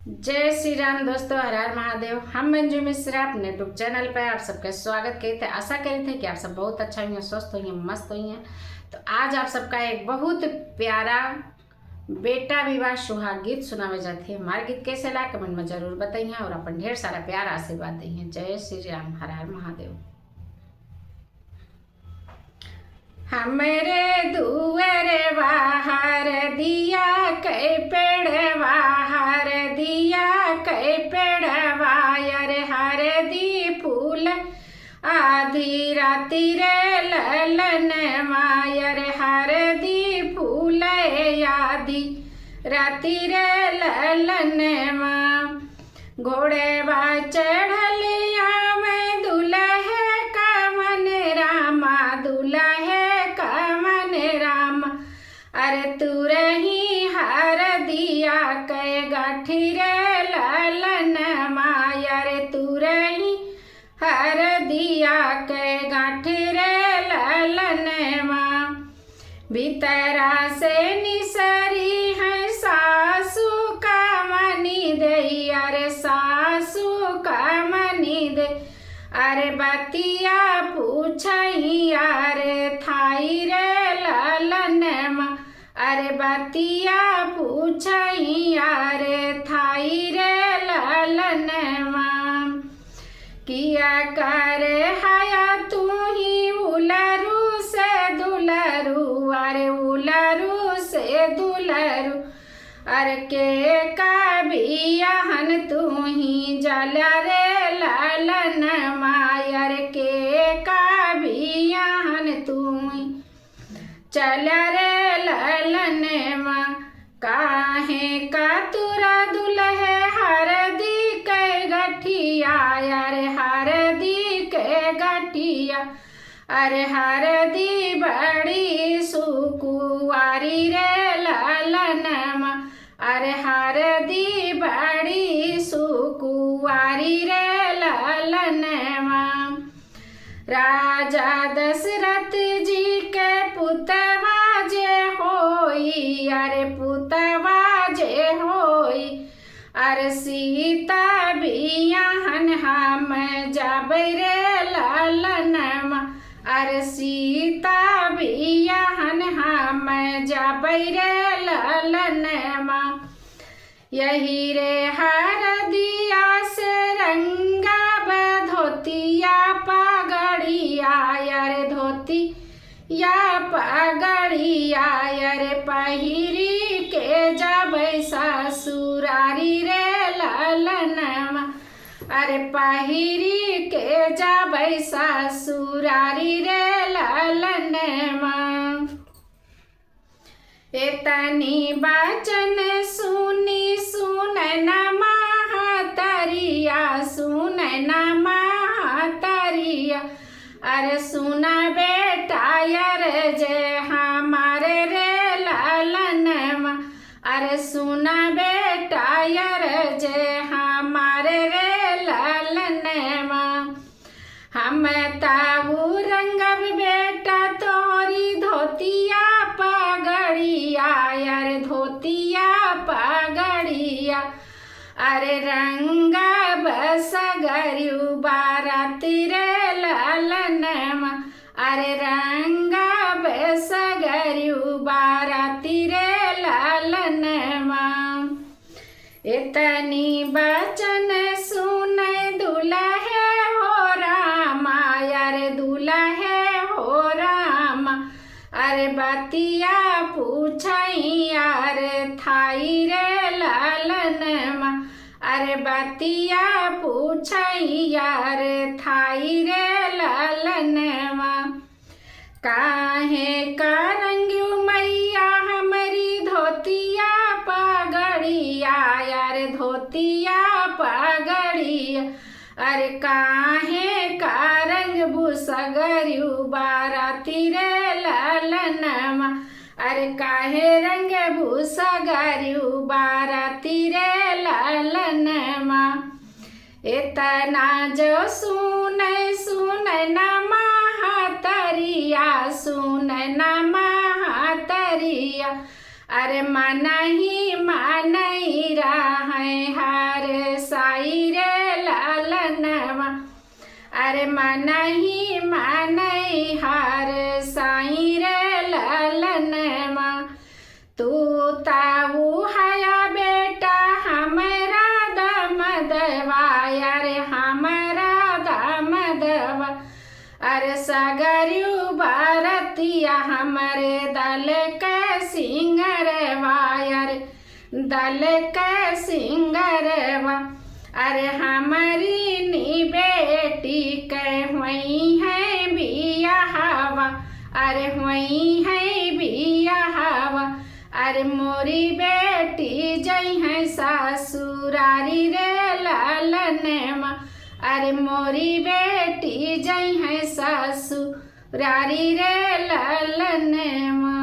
जय श्री राम दोस्तों, हर हर महादेव। हम मंजू मिश्रा अपने यूट्यूब चैनल पर आप सबका स्वागत करते हैं। आशा करते हैं कि आप सब बहुत अच्छा हुई, स्वस्थ हुई, मस्त हुई हैं। तो आज आप सबका एक बहुत प्यारा बेटा विवाह सुहाग गीत सुनावे जाती है। हमारे गीत कैसे ला कमेंट में जरूर बताइए और अपन ढेर सारा प्यार आशीर्वाद दिए। जय श्री राम, हर हर महादेव। हमरे दुअर बाहर दिया कई पेड़ बाहर दिया कई पेड़ वायर हर दी फूल आधी राति रे ललन मायर हर दी फूल आधी राति रे ललन माँ घोड़े बा चढ़लिया में दुल्हे कमन रामा दुल्हे कमन राम अरे तू रही हर दिया कै गाठी रे ललन मायर तू रही हर दिया कै गाठी रे ललन माँ भीतरा से निसरी है सासू का मनी दे अरे सासू का मनी दे अरे बतिया पूछई अरे थाई रे ललन माँ अरे बतिया पूछई अरे थाई रे ललन माँ किया करे हाया तू ही उलरू से दुलरू अरे उलरू से दुलरू अरे के का बियाहन तू ही जल रे ललन मायर के का बियाहन तू ही चल रे ललन माँ काहे का तुरा दुल्हे हर दी के गठिया अरे हर दी के गठिया अरे हर दी बड़ी सुकुवारी रे ललन माँ अरे हर दी बड़ी सुकुवारी रे ललन माँ राजा दशरथ जी के पुतवा जे होई अरे पुतवा जे होई अरे सीता बियाहन हम जब रे ललन माँ अरे सीता बियाहन हम जब रे ललन माँ यही रे हर दिया से रंगा धोतिया पगड़िया अरे धोती या पगड़िया अरे पहिरी के जब ससुरारी रे ललन माँ अरे पहिरी के जब ससुरारी रे ललन माँ एतनी बचन सुनी सुनन महातरिया सुनन महातरिया अरे सुना बेटा अरे जे हमारे रे ललन माँ अरे सुना बेटा अरे जे हमारे रे ललन माँ हम ताऊ रंगब बेटा तोरी धोतिया पगड़िया अरे धोतिया पगड़िया अरे रंगा बसगरियु बाराती रे ललन माँ अरे रंगा बसगरियु बाराती रे ललन माँ इतनी बचन सुन दुल्हे हो रामा अरे दुल्हे हो रामा अरे बतिया पूछई अरे थाई रे ललन माँ अरे बतिया पूछई अरे थाई रे ललन माँ काहे का रंगू मैया हमारी धोतिया पगड़िया अरे धोतिया पगड़िया अरे काहे का रंग भूसगरियु बाराती रे ललन माँ अरे काहे रंग भूसगरियु बाराती रे ललन माँ इतना जो सुन सुन महातरिया सुन महातरिया अरे मन ही रहा है अरे मनहि मनहि हर साई रे ललनमा तू ताऊ हया बेटा हमरा दमदवा अरे हमरा दमदवा अरे सगरु भारतिया हमरे दल के सिंगरवा अरे दल के सिंगरवा अरे हमारी नी बेटी के हुई है बियाहवा अरे हुई है बियाहवा अरे मोरी बेटी जई है ससुरारी रे ललनमा अरे मोरी बेटी जई है ससुरारी रे ललनमा।